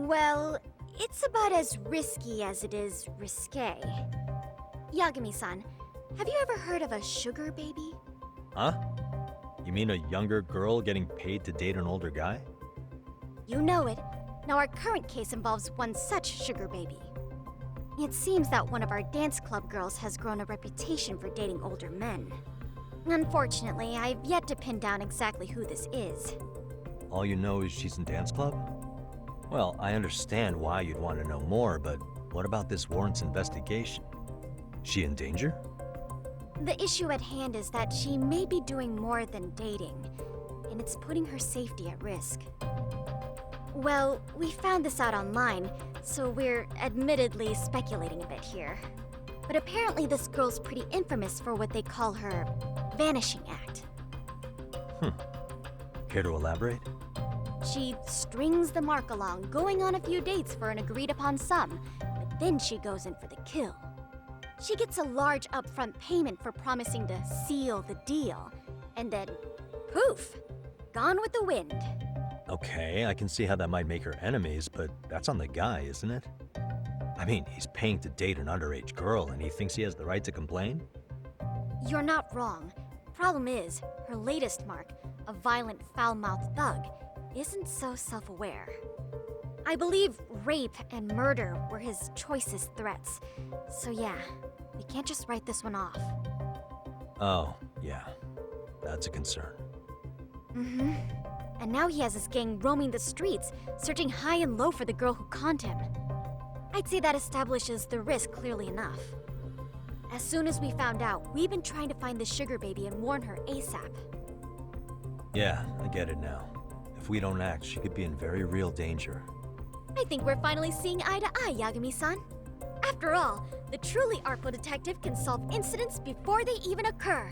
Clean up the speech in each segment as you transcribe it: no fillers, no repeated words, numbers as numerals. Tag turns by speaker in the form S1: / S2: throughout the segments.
S1: Well, it's about as risky as it is risque. Yagami-san, have you ever heard of a sugar baby?
S2: Huh? You mean a younger girl getting paid to date an older guy?
S1: You know it. Now our current case involves one such sugar baby. It seems that one of our dance club girls has grown a reputation for dating older men. Unfortunately, I've yet to pin down exactly who this is.
S2: All you know is she's in dance club? Well, I understand why you'd want to know more, but what about this warrants investigation? She in danger?
S1: The issue at hand is that she may be doing more than dating, and it's putting her safety at risk. Well, we found this out online, so we're admittedly speculating a bit here. But apparently this girl's pretty infamous for what they call her vanishing act.
S2: Care to elaborate?
S1: She strings the mark along, going on a few dates for an agreed-upon sum, but then she goes in for the kill. She gets a large upfront payment for promising to seal the deal, and then, poof, gone with the wind.
S2: Okay, I can see how that might make her enemies, but that's on the guy, isn't it? I mean, he's paying to date an underage girl, and he thinks he has the right to complain?
S1: You're not wrong. Problem is, her latest mark, a violent, foul-mouthed thug, isn't so self-aware. I believe rape and murder were his choicest threats. So yeah, we can't just write this one off.
S2: Oh, yeah. That's a concern.
S1: Mm-hmm. And now he has his gang roaming the streets, searching high and low for the girl who conned him. I'd say that establishes the risk clearly enough. As soon as we found out, we've been trying to find the sugar baby and warn her ASAP.
S2: Yeah, I get it now. If we don't act, she could be in very real danger.
S1: I think we're finally seeing eye to eye, Yagami-san. After all, the truly artful detective can solve incidents before they even occur.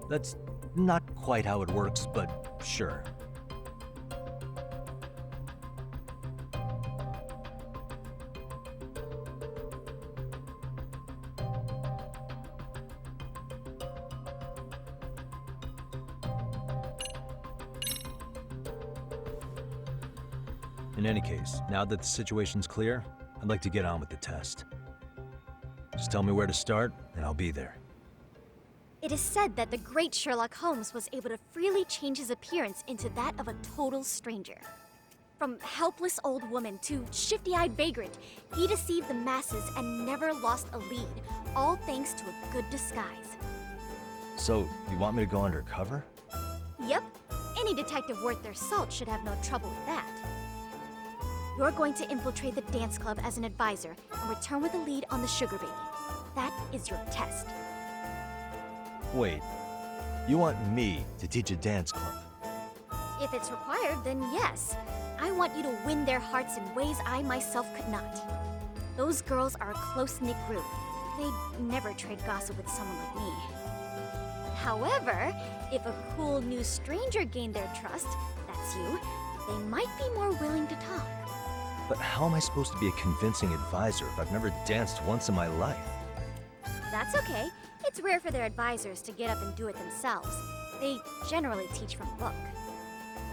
S2: That's not quite how it works, but sure. In any case, now that the situation's clear, I'd like to get on with the test. Just tell me where to start, and I'll be there.
S1: It is said that the great Sherlock Holmes was able to freely change his appearance into that of a total stranger. From helpless old woman to shifty-eyed vagrant, he deceived the masses and never lost a lead, all thanks to a good disguise.
S2: So, you want me to go undercover?
S1: Yep, any detective worth their salt should have no trouble with that. You're going to infiltrate the dance club as an advisor and return with a lead on the sugar baby. That is your test.
S2: Wait, you want me to teach a dance club?
S1: If it's required, then yes. I want you to win their hearts in ways I myself could not. Those girls are a close-knit group. They'd never trade gossip with someone like me. However, if a cool new stranger gained their trust, that's you, they might be more willing to talk.
S2: But how am I supposed to be a convincing advisor if I've never danced once in my life?
S1: That's okay. It's rare for their advisors to get up and do it themselves. They generally teach from a book.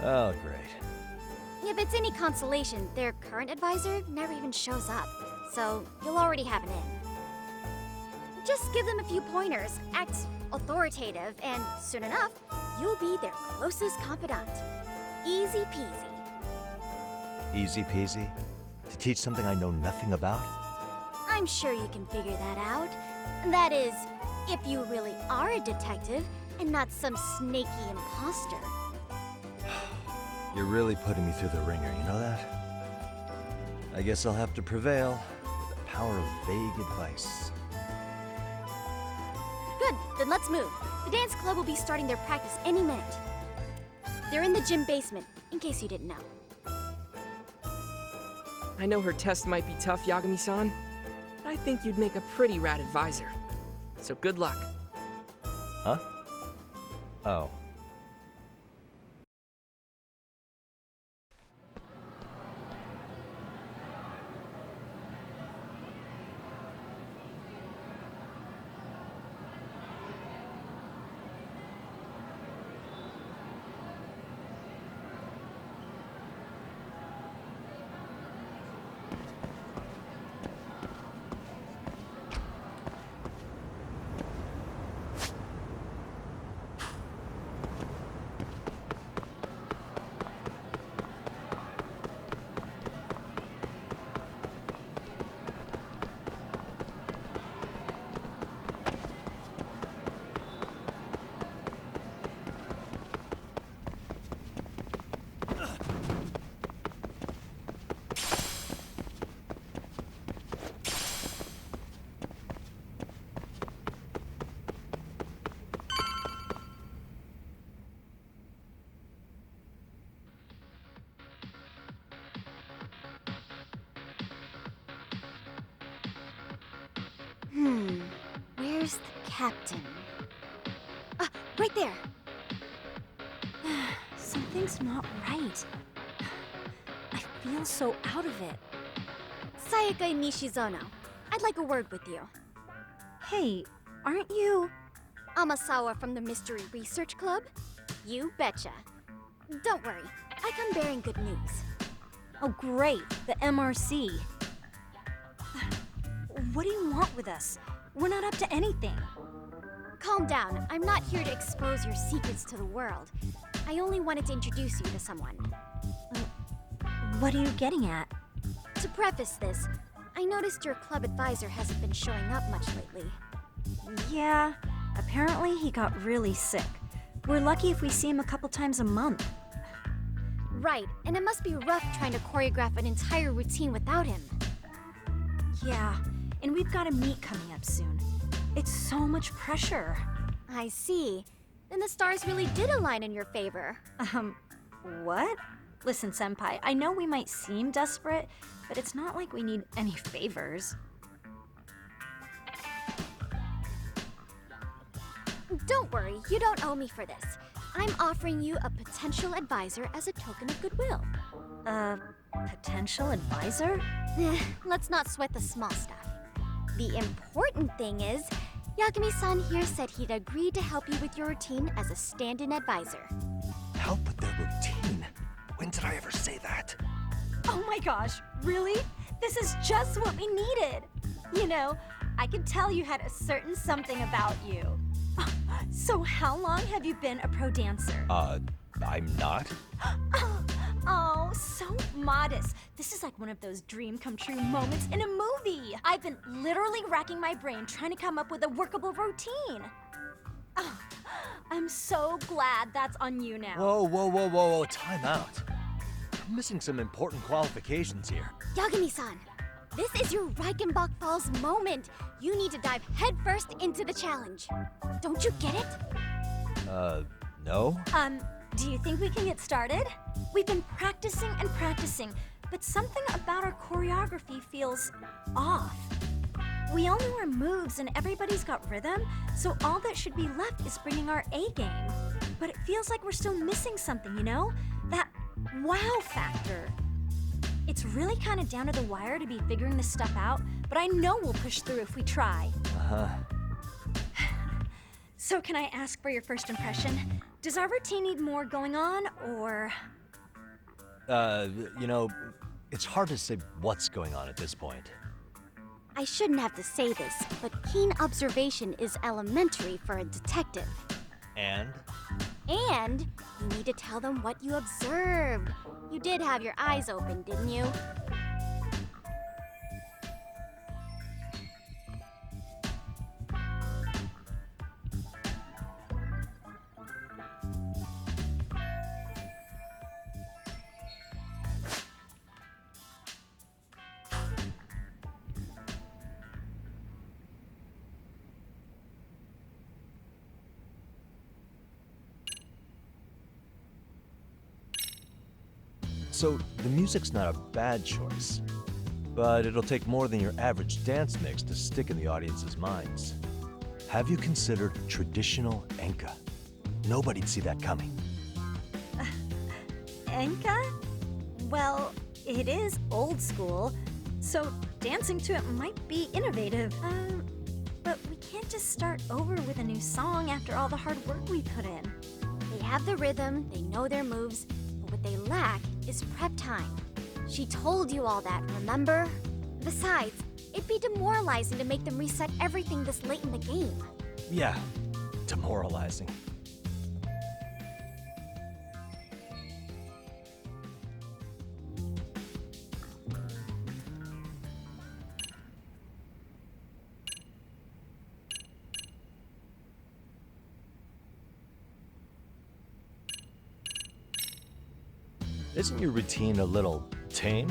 S2: Oh, great.
S1: If it's any consolation, their current advisor never even shows up, so you'll already have an in. Just give them a few pointers, act authoritative, and soon enough, you'll be their closest confidant. Easy peasy.
S2: Easy peasy? To teach something I know nothing about?
S1: I'm sure you can figure that out. That is, if you really are a detective and not some snaky imposter.
S2: You're really putting me through the ringer, you know that? I guess I'll have to prevail with the power of vague advice.
S1: Good, then let's move. The dance club will be starting their practice any minute. They're in the gym basement, in case you didn't know.
S3: I know her test might be tough, Yagami-san, but I think you'd make a pretty rad advisor. So good luck.
S2: Huh? Oh.
S1: Where's the captain? Ah, right there.
S4: Something's not right. I feel so out of it.
S1: Sayaka Nishizono, I'd like a word with you.
S4: Hey, aren't you...
S1: Amasawa from the Mystery Research Club? You betcha. Don't worry, I come bearing good news.
S4: Oh great, the MRC. What do you want with us? We're not up to anything.
S1: Calm down, I'm not here to expose your secrets to the world. I only wanted to introduce you to someone.
S4: What are you getting at?
S1: To preface this, I noticed your club advisor hasn't been showing up much lately.
S4: Yeah, apparently he got really sick. We're lucky if we see him a couple times a month.
S1: Right, and it must be rough trying to choreograph an entire routine without him.
S4: Yeah, and we've got a meet coming up soon. It's so much pressure.
S1: I see. Then the stars really did align in your favor.
S4: What? Listen, Senpai, I know we might seem desperate, but it's not like we need any favors.
S1: Don't worry, you don't owe me for this. I'm offering you a potential advisor as a token of goodwill.
S4: Potential advisor?
S1: Let's not sweat the small stuff. The important thing is, Yagami-san here said he'd agreed to help you with your routine as a stand-in advisor.
S2: Help with their routine? When did I ever say that?
S4: Oh my gosh, really? This is just what we needed. You know, I could tell you had a certain something about you. So how long have you been a pro dancer?
S2: I'm not.
S4: Oh, so modest. This is like one of those dream come true moments in a movie. I've been literally racking my brain trying to come up with a workable routine. Oh, I'm so glad that's on you now.
S2: Whoa, time out. I'm missing some important qualifications here.
S1: Yagami-san, this is your Reichenbach Falls moment. You need to dive headfirst into the challenge. Don't you get it?
S2: No?
S4: Do you think we can get started? We've been practicing and practicing, but something about our choreography feels off. We all know our moves and everybody's got rhythm, so all that should be left is bringing our A game. But it feels like we're still missing something, you know? That wow factor. It's really kind of down to the wire to be figuring this stuff out, but I know we'll push through if we try. So can I ask for your first impression? Does our routine need more going on, or...?
S2: You know, it's hard to say what's going on at this point.
S1: I shouldn't have to say this, but keen observation is elementary for a detective.
S2: And?
S1: And you need to tell them what you observed. You did have your eyes open, didn't you?
S2: So, the music's not a bad choice. But it'll take more than your average dance mix to stick in the audience's minds. Have you considered traditional enka? Nobody'd see that coming.
S4: Enka? Well, it is old school, so dancing to it might be innovative. But we can't just start over with a new song after all the hard work we put in.
S1: They have the rhythm, they know their moves, but what they lack is prep time. She told you all that, remember? Besides, it'd be demoralizing to make them reset everything this late in the game.
S2: Yeah, demoralizing. Isn't your routine a little tame?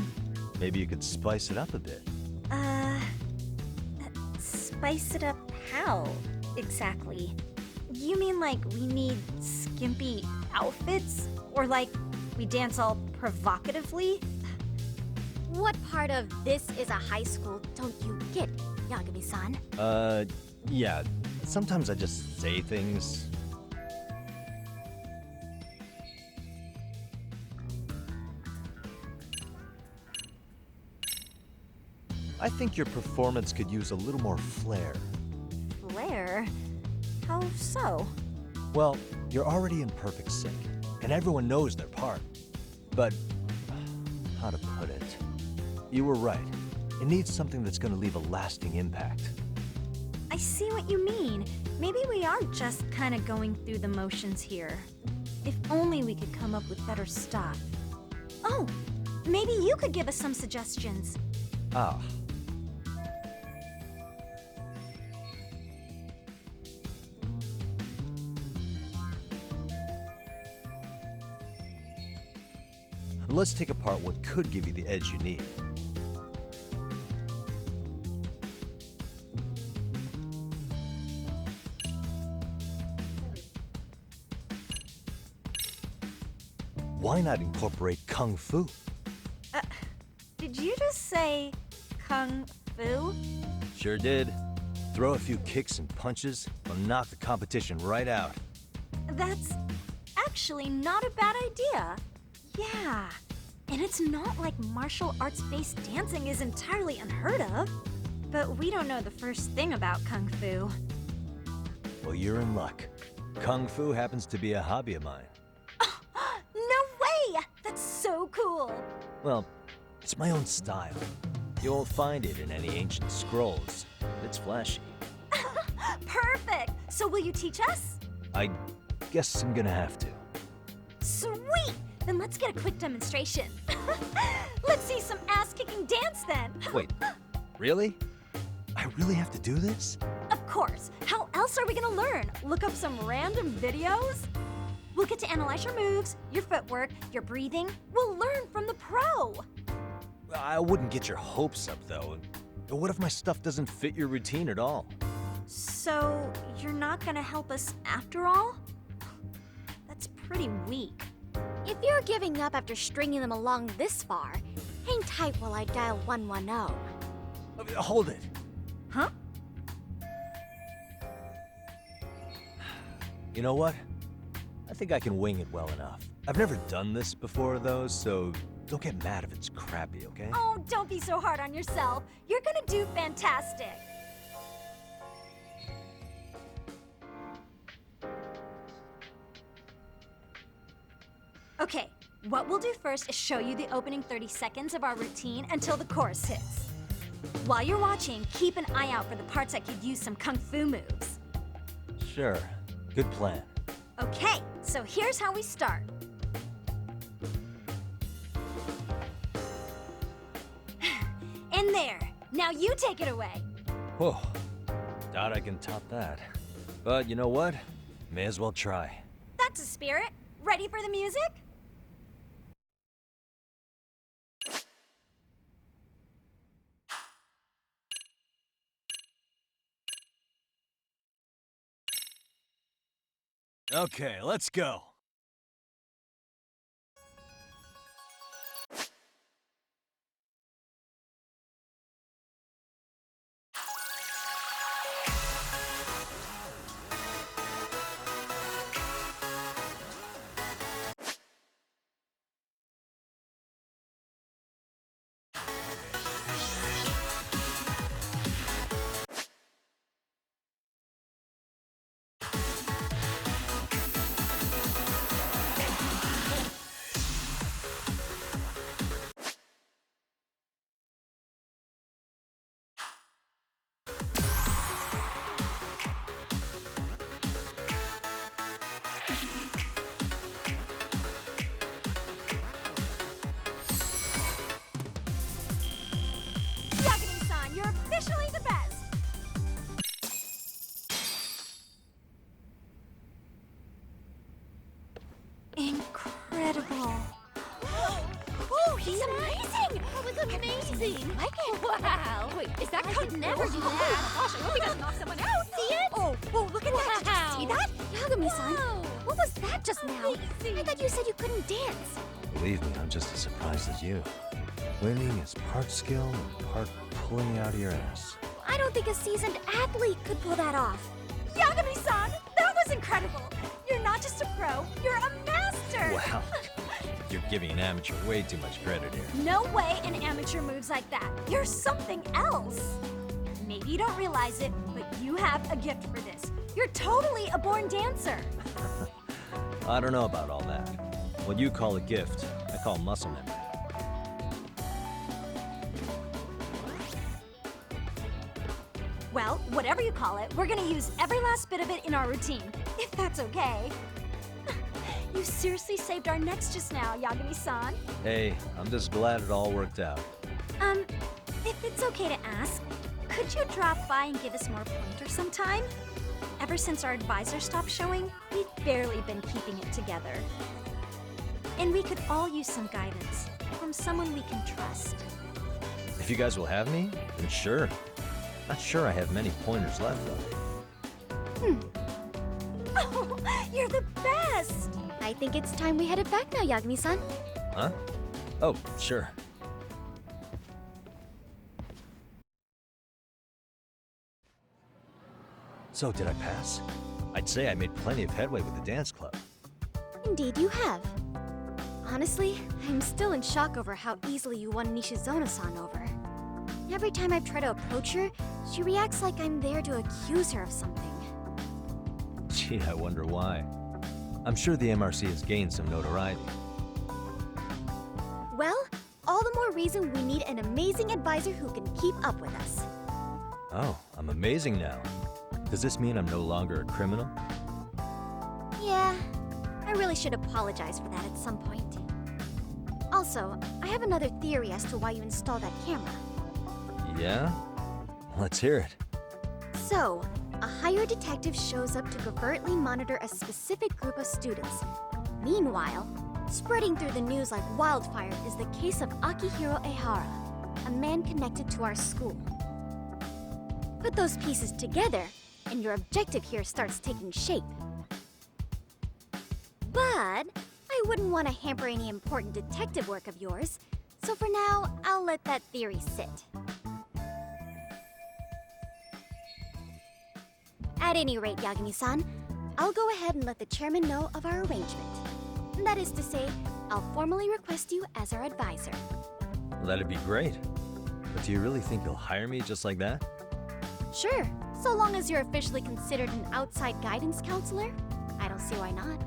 S2: Maybe you could spice it up a bit.
S4: Spice it up how, exactly? You mean like we need skimpy outfits? Or like we dance all provocatively?
S1: What part of this is a high school don't you get? Yagami-san.
S2: Yeah. Sometimes I just say things. I think your performance could use a little more flair.
S4: Blair? How so?
S2: Well, you're already in perfect sync, and everyone knows their part. But, how to put it? You were right. It needs something that's gonna leave a lasting impact.
S4: I see what you mean. Maybe we are just kind of going through the motions here. If only we could come up with better stuff. Oh, maybe you could give us some suggestions.
S2: Ah. Let's take apart what could give you the edge you need. Why not incorporate Kung Fu?
S4: Did you just say Kung Fu?
S2: Sure did. Throw a few kicks and punches, will knock the competition right out.
S4: That's actually not a bad idea. Yeah. And it's not like martial arts-based dancing is entirely unheard of. But we don't know the first thing about Kung Fu.
S2: Well, you're in luck. Kung Fu happens to be a hobby of mine.
S4: No way! That's so cool!
S2: Well, it's my own style. You won't find it in any ancient scrolls. It's flashy.
S4: Perfect! So will you teach us?
S2: I guess I'm gonna have to.
S4: Sweet! Then let's get a quick demonstration. Let's see some ass-kicking dance then.
S2: Wait, really? I really have to do this?
S4: Of course. How else are we gonna learn? Look up some random videos? We'll get to analyze your moves, your footwork, your breathing. We'll learn from the pro.
S2: I wouldn't get your hopes up, though. What if my stuff doesn't fit your routine at all?
S4: So, you're not gonna help us after all? That's pretty weak.
S1: If you're giving up after stringing them along this far, hang tight while I dial 110.
S2: Hold it.
S4: Huh?
S2: You know what? I think I can wing it well enough. I've never done this before, though, so don't get mad if it's crappy, okay?
S4: Oh, don't be so hard on yourself. You're gonna do fantastic. Okay, what we'll do first is show you the opening 30 seconds of our routine until the chorus hits. While you're watching, keep an eye out for the parts that could use some kung fu moves.
S2: Sure. Good plan.
S4: Okay, so here's how we start. In there. Now you take it away.
S2: Whoa. Doubt I can top that. But you know what? May as well try.
S4: That's a spirit. Ready for the music?
S2: Okay, let's go.
S4: Yagami-san, you're officially the best! Incredible.
S1: Oh, he's amazing! That was amazing! Wow! Wait, is that I could never do that! Gosh, I hope he doesn't knock someone out! See it?
S4: Oh, look at that! Did you see that?
S1: Yagami-san, what was that just now? I thought you said you couldn't dance.
S2: Believe me, I'm just as surprised as you. Winning is part skill and part pulling out of your ass.
S1: I don't think a seasoned athlete could pull that off.
S4: Yagami-san, that was incredible! You're not just a pro, you're a master!
S2: Wow. You're giving an amateur way too much credit here.
S4: No way an amateur moves like that. You're something else. Maybe you don't realize it, but you have a gift for this. You're totally a born dancer.
S2: I don't know about all that. What you call a gift, I call muscle memory.
S4: Well, whatever you call it, we're gonna use every last bit of it in our routine, if that's okay. You seriously saved our necks just now, Yagami-san.
S2: Hey, I'm just glad it all worked out.
S4: If it's okay to ask, could you drop by and give us more pointers sometime? Ever since our advisor stopped showing, we've barely been keeping it together. And we could all use some guidance from someone we can trust.
S2: If you guys will have me, then sure. Not sure I have many pointers left, though.
S4: Oh, you're the best!
S1: I think it's time we headed back now, Yagami-san.
S2: Huh? Oh, sure. So, did I pass? I'd say I made plenty of headway with the dance club.
S1: Indeed you have. Honestly, I'm still in shock over how easily you won Nishizono-san over. Every time I try to approach her, she reacts like I'm there to accuse her of something.
S2: Gee, I wonder why. I'm sure the MRC has gained some notoriety.
S1: Well, all the more reason we need an amazing advisor who can keep up with us.
S2: Oh, I'm amazing now. Does this mean I'm no longer a criminal?
S1: Yeah, I really should apologize for that at some point. Also, I have another theory as to why you installed that camera.
S2: Yeah? Let's hear it.
S1: So, a hired detective shows up to covertly monitor a specific group of students. Meanwhile, spreading through the news like wildfire is the case of Akihiro Ehara, a man connected to our school. Put those pieces together, and your objective here starts taking shape. But I wouldn't want to hamper any important detective work of yours, so for now, I'll let that theory sit. At any rate, Yagami-san, I'll go ahead and let the chairman know of our arrangement. That is to say, I'll formally request you as our advisor.
S2: That'd be great. But do you really think they'll hire me just like that?
S1: Sure, so long as you're officially considered an outside guidance counselor, I don't see why not.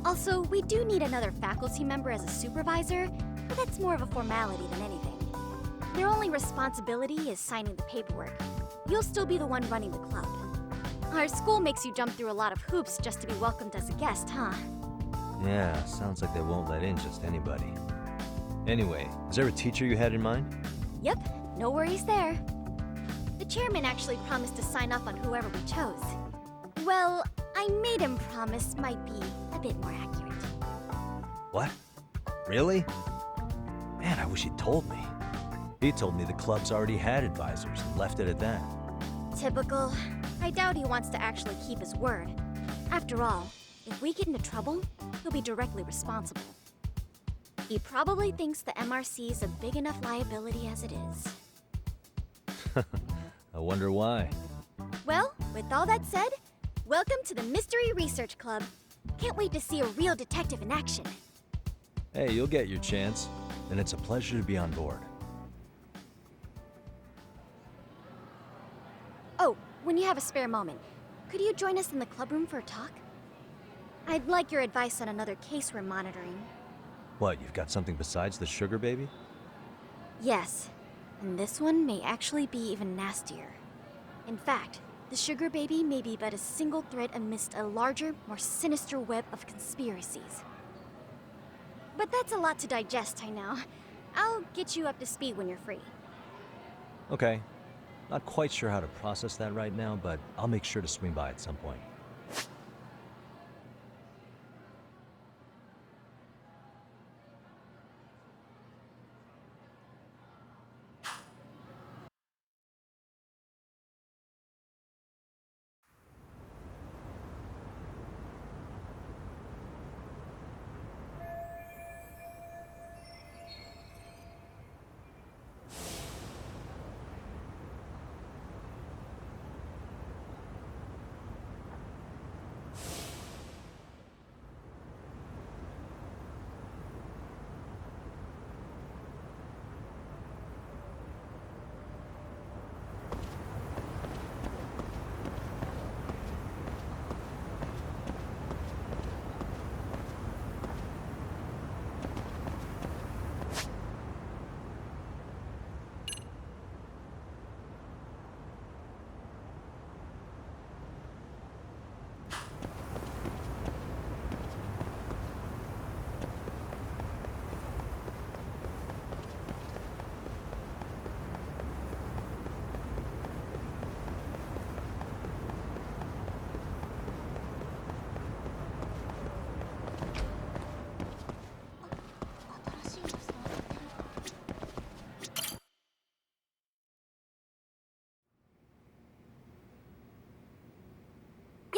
S1: Also, we do need another faculty member as a supervisor, but that's more of a formality than anything. Their only responsibility is signing the paperwork. You'll still be the one running the club. Our school makes you jump through a lot of hoops just to be welcomed as a guest, huh?
S2: Yeah, sounds like they won't let in just anybody. Anyway, is there a teacher you had in mind?
S1: Yep, no worries there. The chairman actually promised to sign off on whoever we chose. Well, I made him promise might be a bit more accurate.
S2: What? Really? Man, I wish he'd told me. He told me the club's already had advisors and left it at that.
S1: Typical. I doubt he wants to actually keep his word. After all, if we get into trouble, he'll be directly responsible. He probably thinks the MRC is a big enough liability as it is.
S2: I wonder why.
S1: Well, with all that said, welcome to the Mystery Research Club. Can't wait to see a real detective in action.
S2: Hey, you'll get your chance, and it's a pleasure to be on board.
S1: Oh, when you have a spare moment, could you join us in the club room for a talk? I'd like your advice on another case we're monitoring.
S2: What, you've got something besides the sugar baby?
S1: Yes, and this one may actually be even nastier. In fact, the sugar baby may be but a single thread amidst a larger, more sinister web of conspiracies. But that's a lot to digest, I know. I'll get you up to speed when you're free.
S2: Okay. Not quite sure how to process that right now, but I'll make sure to swing by at some point.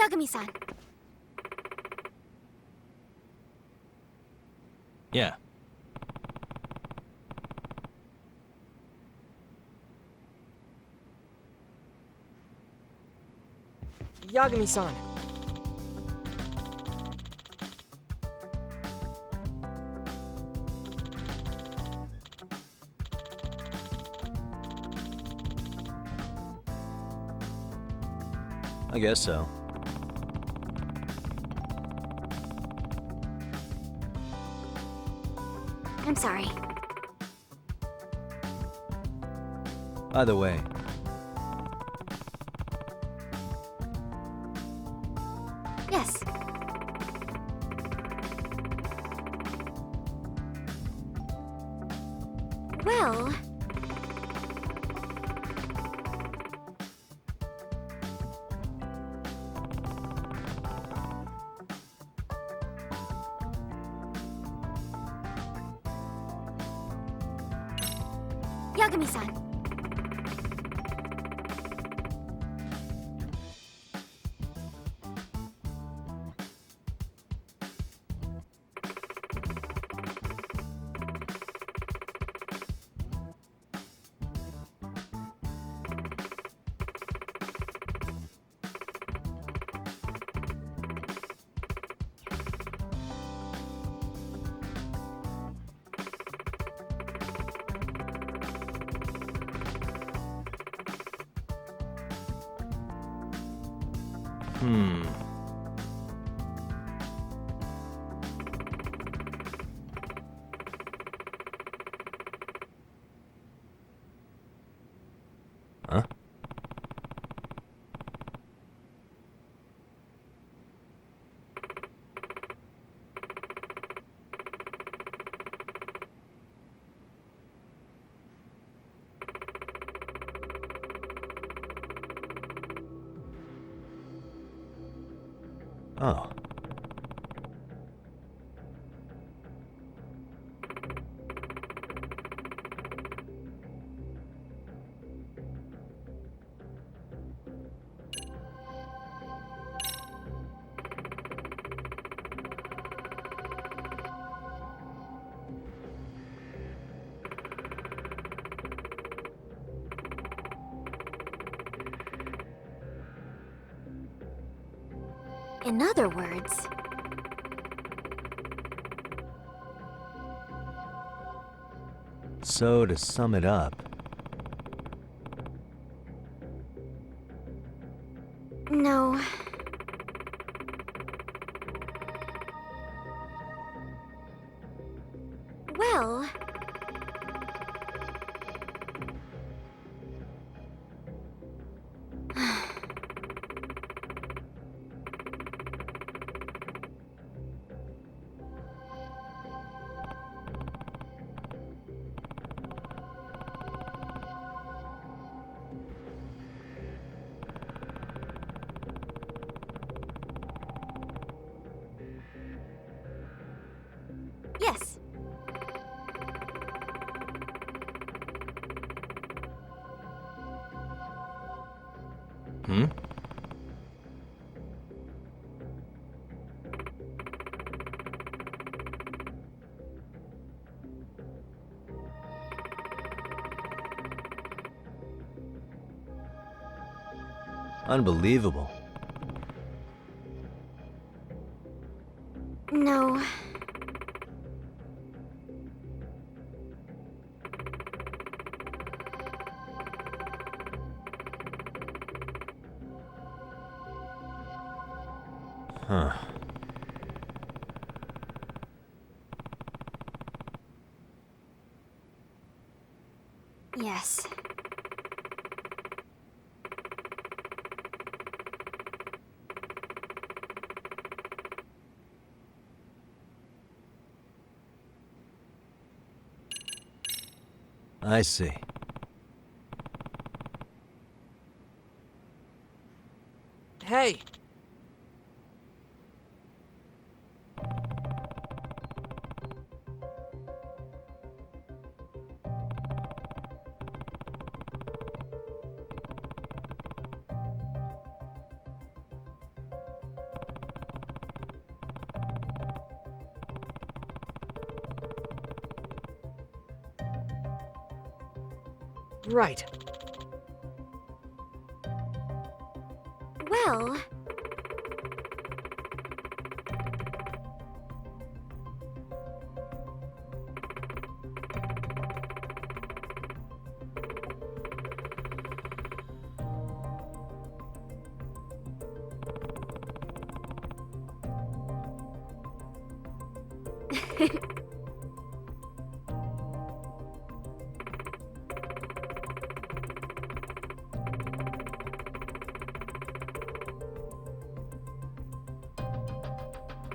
S1: Yagami-san.
S2: Yeah.
S3: Yagami-san.
S2: I guess so.
S1: I'm sorry.
S2: By the way,
S1: Yes. Well... Yagami-san.
S2: hmm. Huh? Oh.
S1: In other words...
S2: So to sum it up,
S1: No. Well... Yes.
S2: hmm? Unbelievable.
S1: No.
S2: Huh.
S1: Yes.
S2: I see.
S3: Hey! Right.
S1: Well...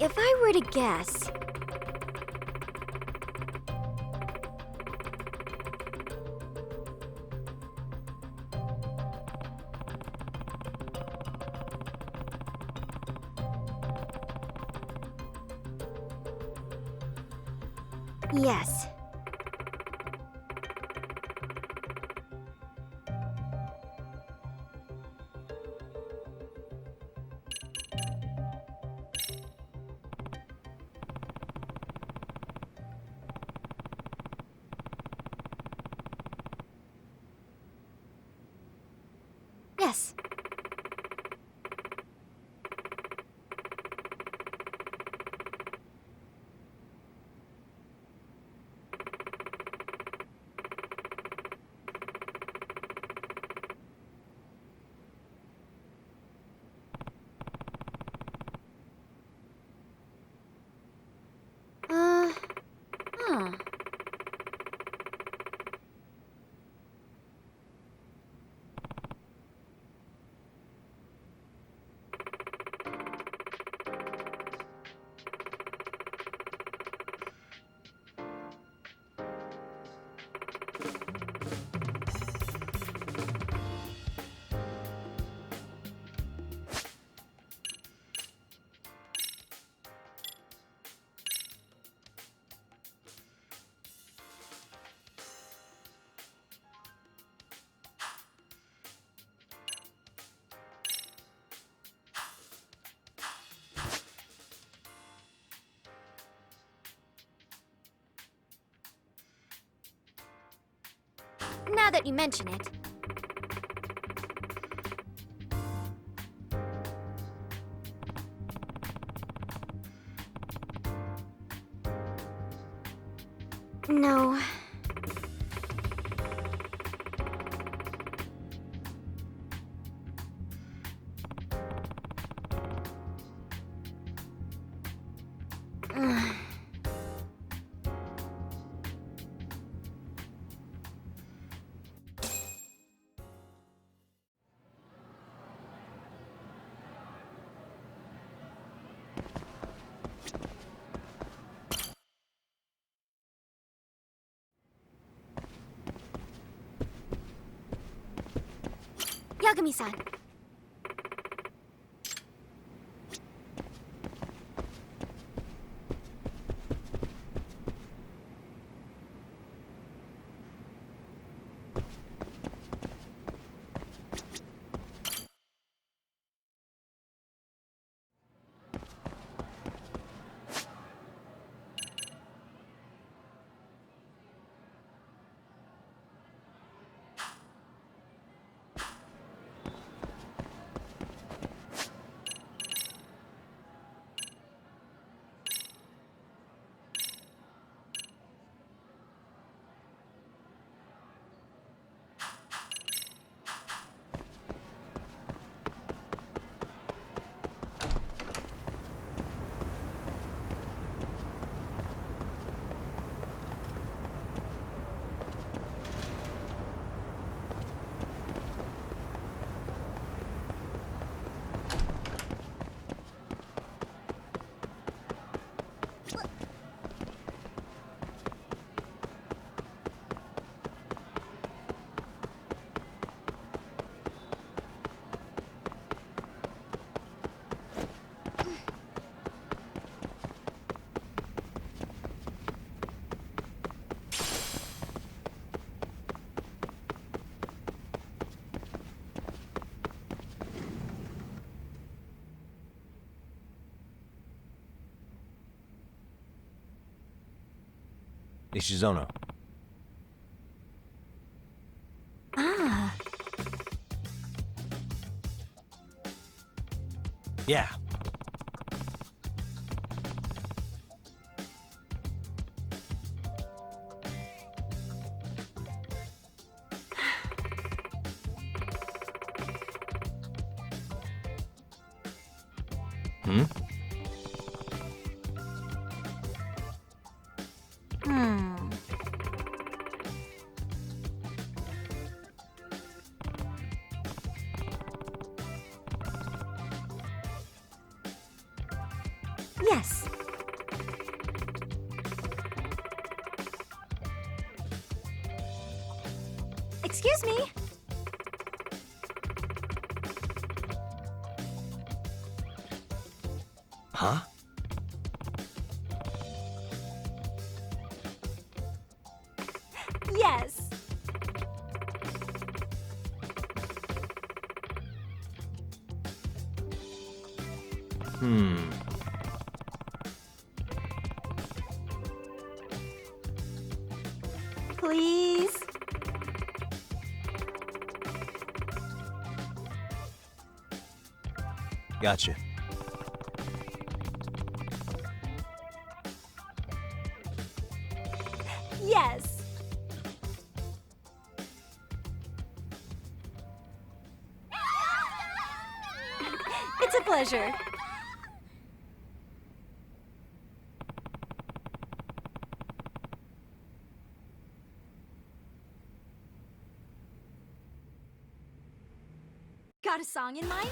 S1: If I were to guess... Yes. Yes. Huh. Now that you mention it. No. Ugh. Yagami-san.
S2: Ishizono. Yeah. Hmm?
S4: Hmm. Yes. Excuse me.
S2: Huh?
S4: Yes.
S2: Hmm.
S4: Please.
S2: Gotcha.
S4: Yes. It's a pleasure. Got a song in mind?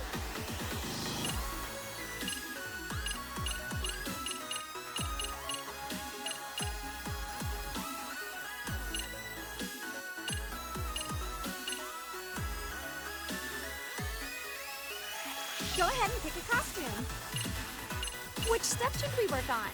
S4: Go ahead and pick a costume. Which step should we work on?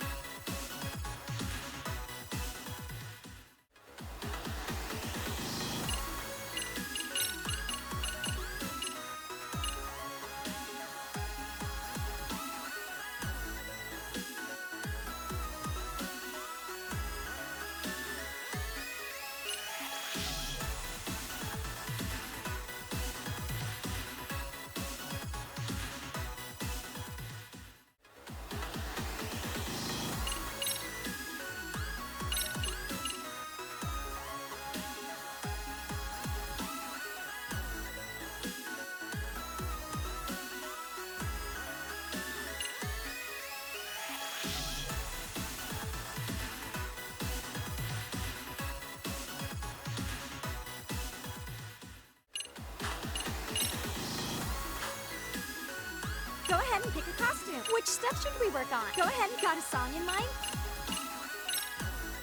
S4: Go ahead and pick a costume. Which step should we work on? Go ahead and got a song in mind?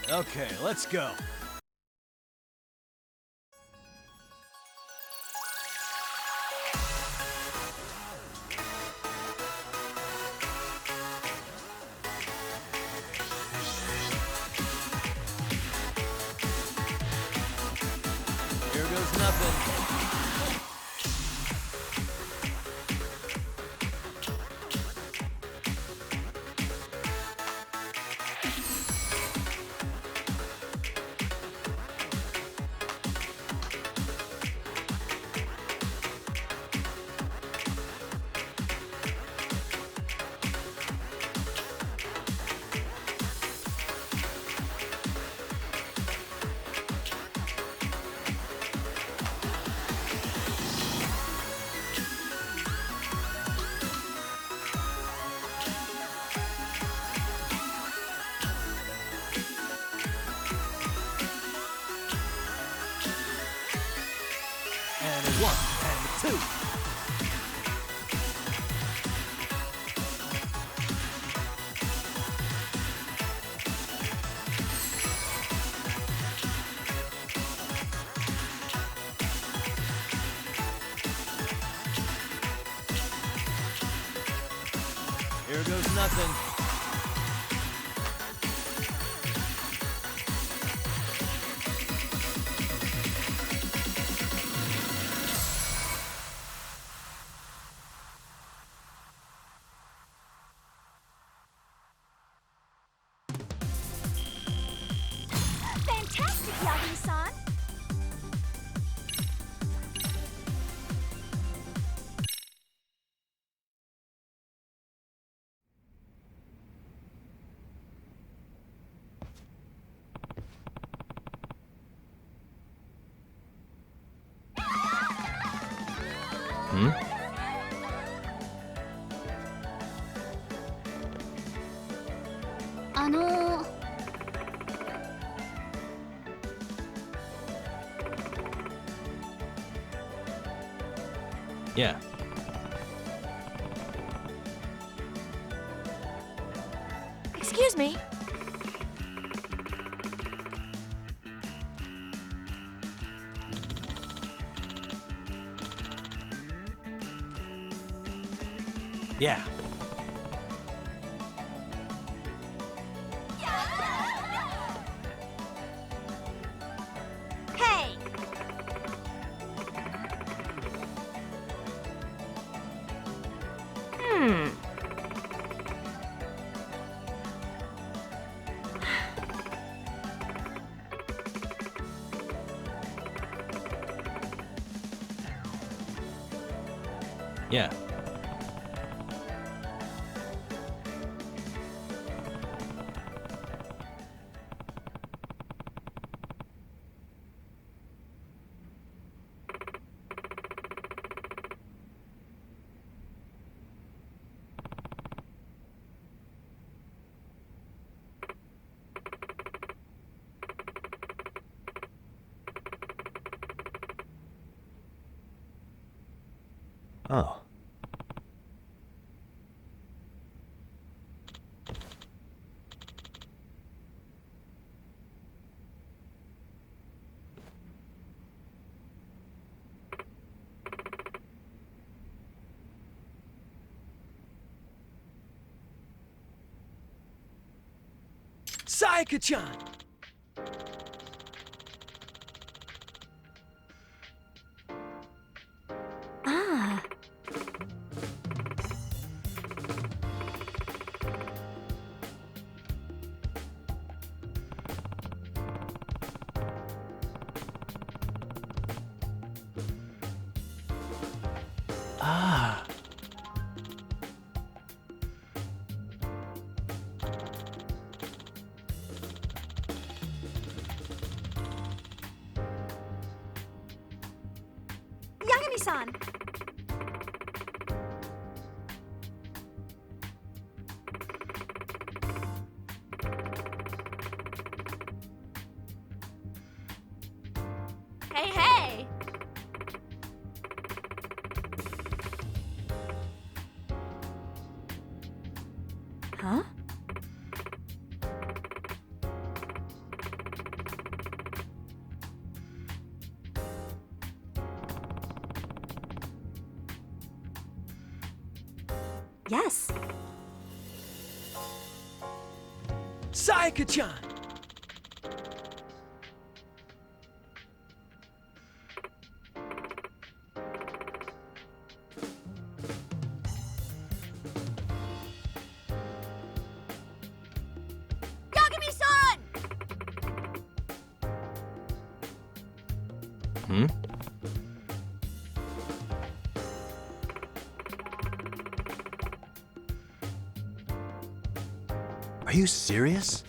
S2: Okay, let's go. Here goes nothing. And one, and two. Here goes nothing.
S4: Fantastic, Yagami-san!
S2: Hmm?
S1: Uh,
S2: Yeah.
S1: excuse me.
S2: Yeah.
S4: Hey!
S2: Yeah. Oh.
S3: Sayaka-chan!
S4: Ah.
S2: Ah.
S4: Yagami-san! Hey, hey! Huh? Yes.
S3: Sayaka-chan!
S4: Yagami-san!
S2: Hmm? Are you serious?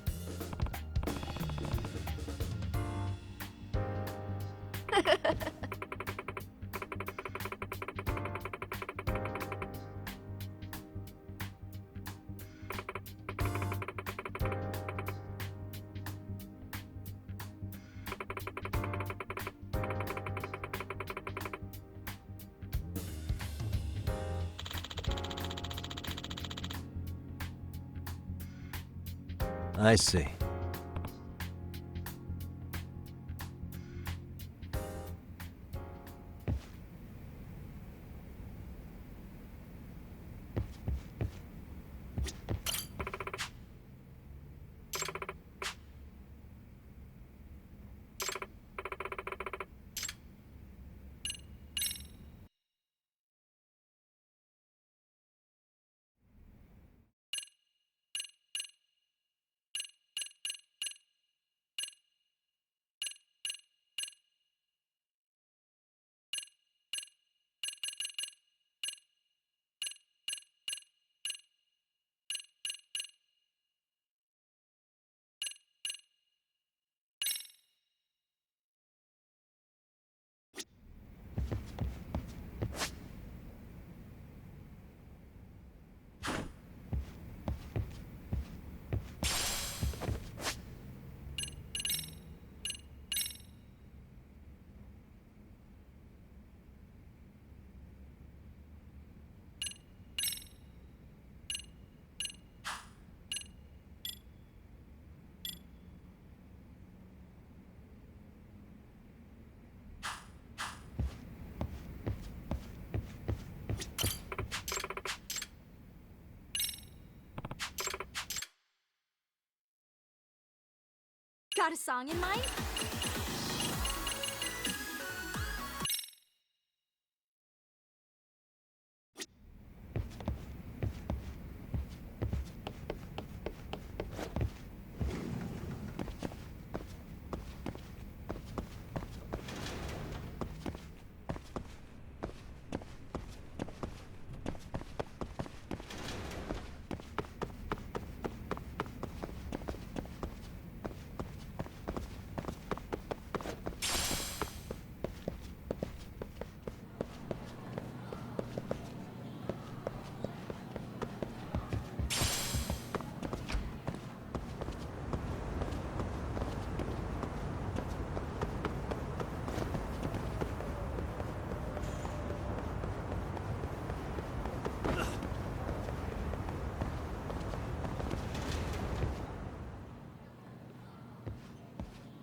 S2: I see.
S4: Got a song in mind?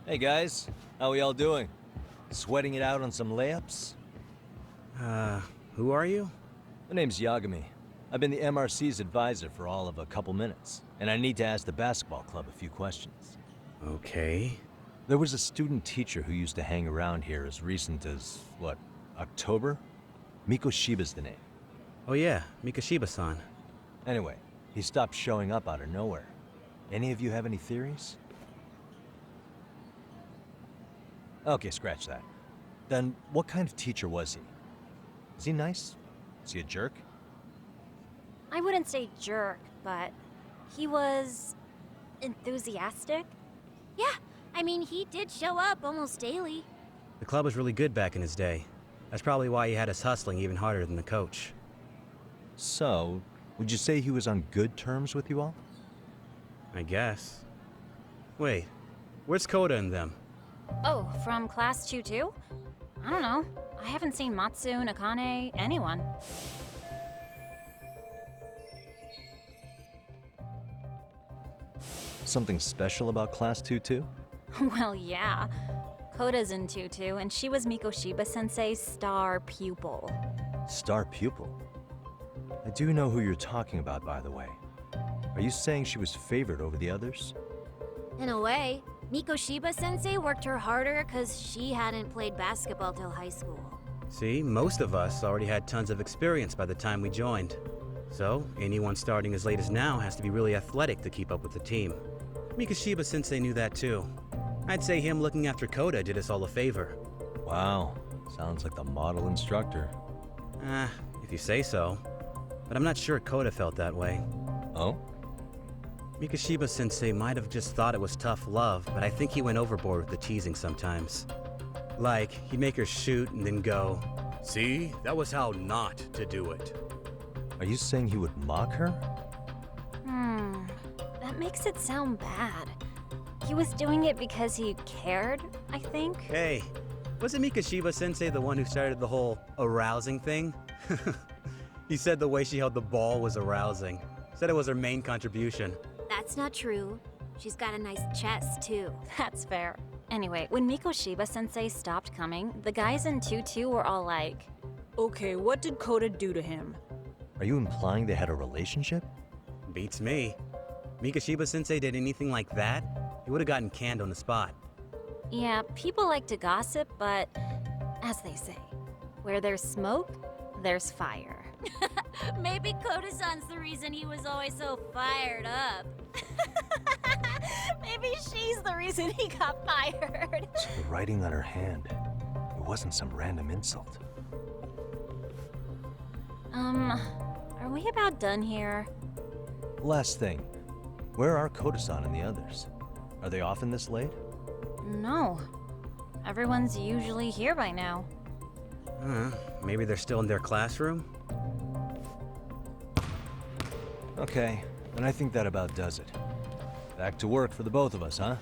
S2: Hey guys, how we all doing? Sweating it out on some layups?
S5: Who are you?
S2: My name's Yagami. I've been the MRC's advisor for all of a couple minutes, and I need to ask the basketball club a few questions.
S5: Okay.
S2: There was a student teacher who used to hang around here as recent as, what, October? Miko Shiba's the name.
S5: Oh yeah, Mikashiba-san.
S2: Anyway, he stopped showing up out of nowhere. Any of you have any theories? Okay, scratch that. Then, what kind of teacher was he? Is he nice? Is he a jerk?
S1: I wouldn't say jerk, but he was enthusiastic. Yeah, I mean, he did show up almost daily.
S5: The club was really good back in his day. That's probably why he had us hustling even harder than the coach.
S2: So, would you say he was on good terms with you all?
S5: I guess. Wait, where's Koda and them?
S6: Oh, from class 2-2? I don't know. I haven't seen Matsu, Nakane, anyone.
S2: Something special about Class 2-2?
S6: Well, yeah. Koda's in 2-2, and she was Miko Shiba-sensei's star pupil.
S2: Star pupil? I do know who you're talking about, by the way. Are you saying she was favored over the others?
S1: In a way, Miko Shiba-sensei worked her harder because she hadn't played basketball till high school.
S5: See, most of us already had tons of experience by the time we joined. So, anyone starting as late as now has to be really athletic to keep up with the team. Mikashiba-sensei knew that too. I'd say him looking after Koda did us all a favor.
S2: Wow, sounds like the model instructor.
S5: If you say so. But I'm not sure Koda felt that way.
S2: Oh?
S5: Mikashiba-sensei might have just thought it was tough love, but I think he went overboard with the teasing sometimes. Like, he'd make her shoot and then go, "See, that was how not to do it."
S2: Are you saying he would mock her?
S6: That makes it sound bad. He was doing it because he cared, I think.
S5: Hey, wasn't Mikashiba-sensei the one who started the whole arousing thing? He said the way she held the ball was arousing. Said it was her main contribution.
S1: That's not true. She's got a nice chest, too.
S6: That's fair. Anyway, when Miko Shiba-sensei stopped coming, the guys in 2-2 were all like,
S3: Okay, what did Koda do to him?
S2: Are you implying they had a relationship?
S5: Beats me. Mikashiba-sensei did anything like that, he would have gotten canned on the spot.
S6: yeah, people like to gossip, but as they say, where there's smoke, there's fire.
S1: Maybe Koda-san's the reason he was always so fired up.
S6: Maybe she's the reason he got fired.
S2: So the writing on her hand, it wasn't some random insult.
S6: Are we about done here?
S2: Last thing, where are Koda-san and the others? Are they often this late?
S6: No. Everyone's usually here by now.
S5: Maybe they're still in their classroom?
S2: Okay, then I think that about does it. Back to work for the both of us, huh?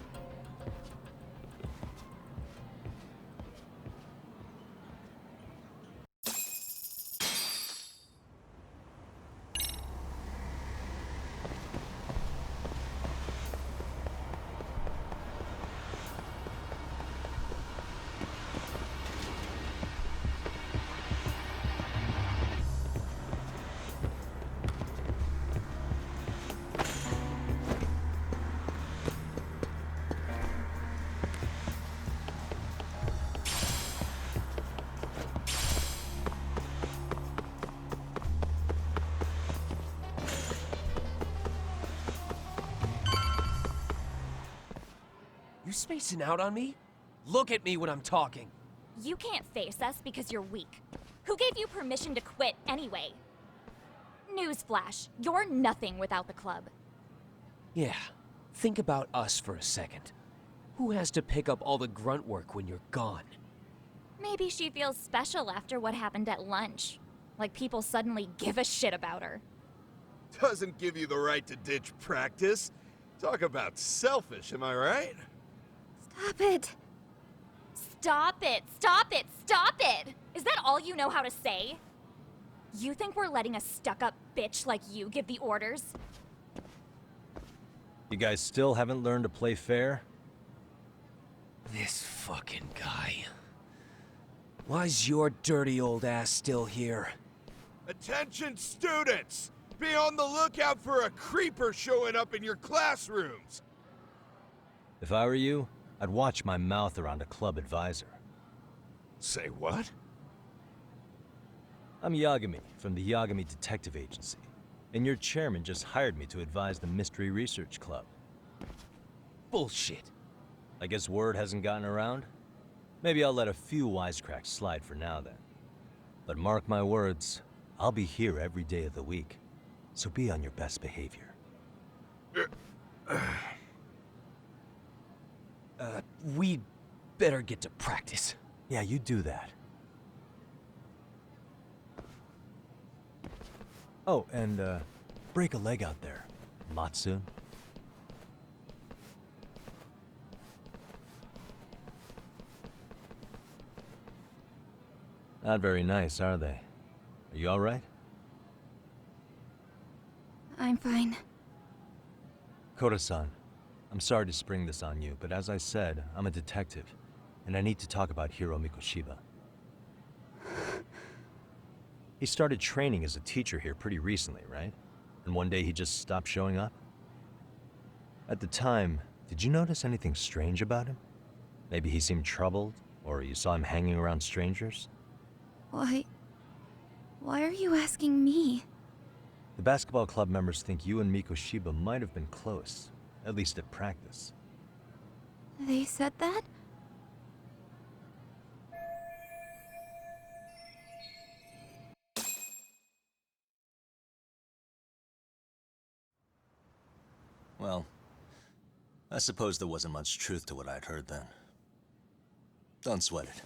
S7: spacing out on me? Look at me when I'm talking.
S8: You can't face us because you're weak. Who gave you permission to quit anyway? Newsflash, you're nothing without the club.
S7: Yeah, think about us for a second. Who has to pick up all the grunt work when you're gone?
S8: Maybe she feels special after what happened at lunch. Like people suddenly give a shit about her.
S9: Doesn't give you the right to ditch practice. Talk about selfish, am I right?
S1: Stop it.
S8: Stop it! Stop it! Stop it! Is that all you know how to say? You think we're letting a stuck-up bitch like you give the orders?
S2: You guys still haven't learned to play fair?
S7: This fucking guy. Why's your dirty old ass still here?
S9: Attention students! Be on the lookout for a creeper showing up in your classrooms!
S2: If I were you, I'd watch my mouth around a club advisor.
S9: Say what?
S2: I'm Yagami from the Yagami Detective Agency, and your chairman just hired me to advise the Mystery Research Club.
S7: Bullshit.
S2: I guess word hasn't gotten around? Maybe I'll let a few wisecracks slide for now then. But mark my words, I'll be here every day of the week, so be on your best behavior.
S7: We better get to practice.
S2: Yeah, you do that. Oh, and break a leg out there, Matsu. Not very nice, are they? Are you all right?
S1: I'm fine.
S2: Koda-san, I'm sorry to spring this on you, but as I said, I'm a detective, and I need to talk about Hiro Mikoshiba. He started training as a teacher here pretty recently, right? And one day he just stopped showing up? At the time, did you notice anything strange about him? Maybe he seemed troubled, or you saw him hanging around strangers?
S1: Why are you asking me?
S2: The basketball club members think you and Mikoshiba might have been close, at least at practice.
S1: They said that?
S2: Well, I suppose there wasn't much truth to what I'd heard then. Don't sweat it.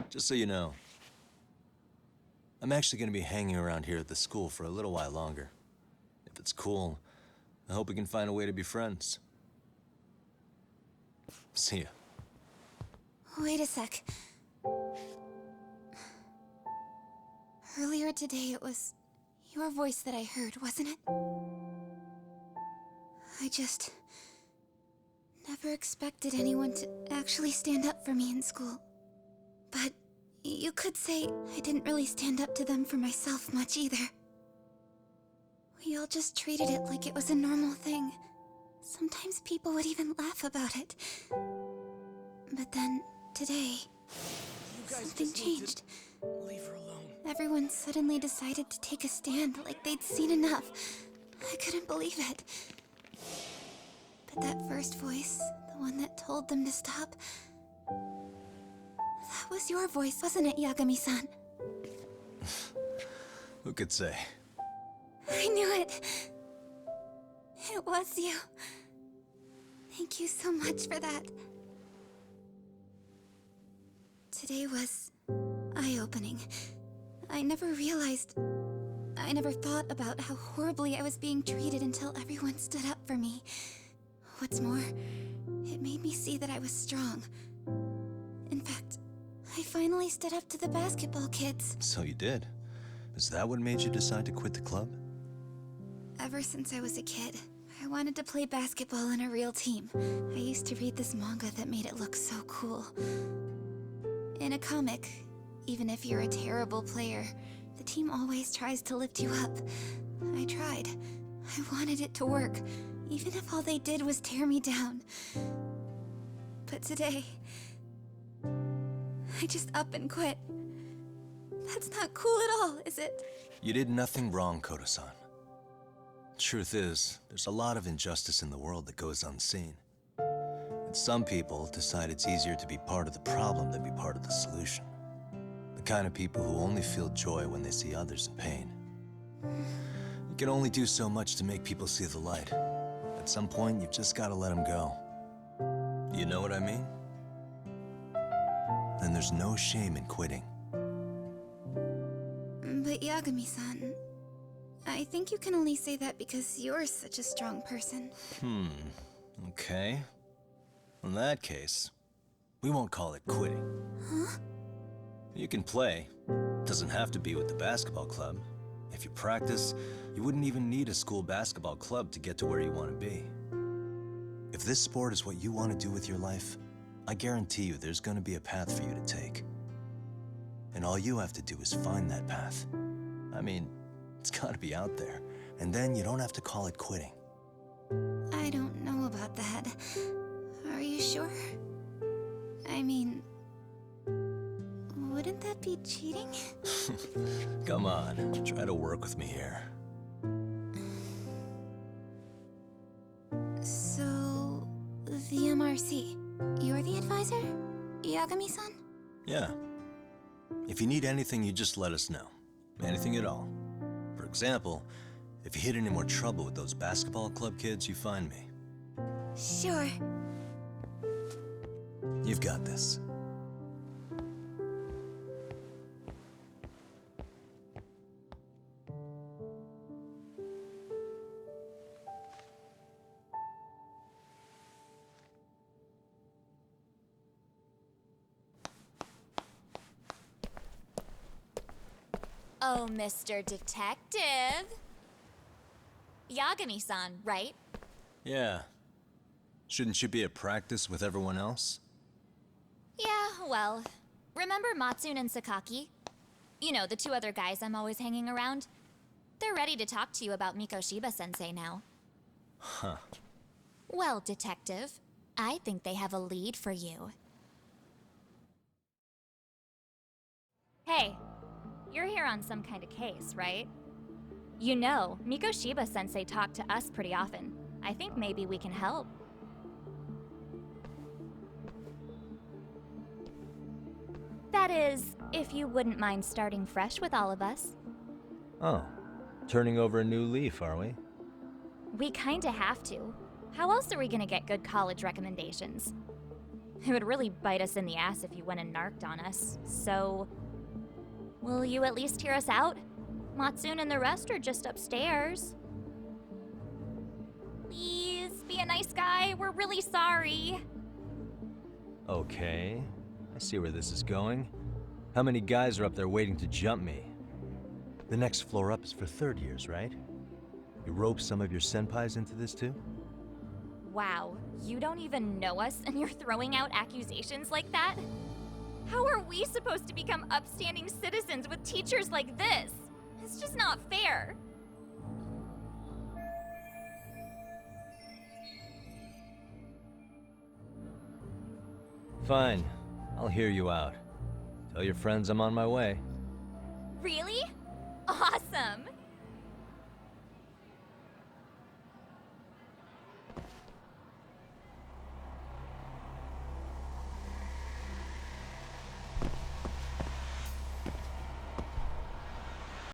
S2: Just so you know, I'm actually going to be hanging around here at the school for a little while longer. If it's cool, I hope we can find a way to be friends. See ya.
S1: Wait a sec. Earlier today, it was your voice that I heard, wasn't it? I just never expected anyone to actually stand up for me in school. But you could say I didn't really stand up to them for myself much either. We all just treated it like it was a normal thing. Sometimes people would even laugh about it. But then, today, something changed.
S7: Leave her alone.
S1: Everyone suddenly decided to take a stand like they'd seen enough. I couldn't believe it. But that first voice, the one that told them to stop, that was your voice, wasn't it, Yagami-san?
S2: Who could say?
S1: I knew it. It was you. Thank you so much for that. Today was eye-opening. I never thought about how horribly I was being treated until everyone stood up for me. What's more, it made me see that I was strong. In fact, I finally stood up to the basketball kids.
S2: So you did. Is that what made you decide to quit the club?
S1: Ever since I was a kid, I wanted to play basketball in a real team. I used to read this manga that made it look so cool. In a comic, even if you're a terrible player, the team always tries to lift you up. I tried. I wanted it to work, even if all they did was tear me down. But today, I just up and quit. That's not cool at all, is it?
S2: You did nothing wrong, Koda-san. Truth is, there's a lot of injustice in the world that goes unseen. But some people decide it's easier to be part of the problem than be part of the solution. The kind of people who only feel joy when they see others in pain. You can only do so much to make people see the light. At some point, you've just got to let them go. You know what I mean? Then there's no shame in quitting.
S10: But Yagami-san, I think you can only say that because you're such a strong person.
S2: Okay. In that case, we won't call it quitting.
S10: Huh?
S2: You can play. Doesn't have to be with the basketball club. If you practice, you wouldn't even need a school basketball club to get to where you want to be. If this sport is what you want to do with your life, I guarantee you there's going to be a path for you to take. And all you have to do is find that path. I mean, it's got to be out there. And then you don't have to call it quitting.
S10: I don't know about that. Are you sure? I mean, wouldn't that be cheating?
S2: Come on, try to work with me here.
S10: So, the MRC, you're the advisor? Yagami-san?
S2: Yeah. If you need anything, you just let us know. Anything at all. For example, if you hit any more trouble with those basketball club kids, you find me.
S10: Sure.
S2: You've got this.
S8: Oh, Mr. Detective. Yagami-san, right?
S2: Yeah. Shouldn't you be at practice with everyone else?
S8: Yeah, well, remember Matsune and Sakaki? You know, the two other guys I'm always hanging around? They're ready to talk to you about Mikoshiba-sensei now.
S2: Huh.
S8: Well, Detective, I think they have a lead for you. Hey, you're here on some kind of case, right? You know, Mikoshiba-sensei talked to us pretty often. I think maybe we can help. That is, if you wouldn't mind starting fresh with all of us.
S2: Oh. Turning over a new leaf, are we?
S8: We kinda have to. How else are we gonna get good college recommendations? It would really bite us in the ass if you went and narked on us, so... Will you at least hear us out? Matsune and the rest are just upstairs. Please, be a nice guy. We're really sorry.
S2: Okay. I see where this is going. How many guys are up there waiting to jump me? The next floor up is for third years, right? You rope some of your senpais into this too?
S8: Wow, you don't even know us and you're throwing out accusations like that? How are we supposed to become upstanding citizens with teachers like this? It's just not fair.
S2: Fine. I'll hear you out. Tell your friends I'm on my way.
S8: Really? Awesome!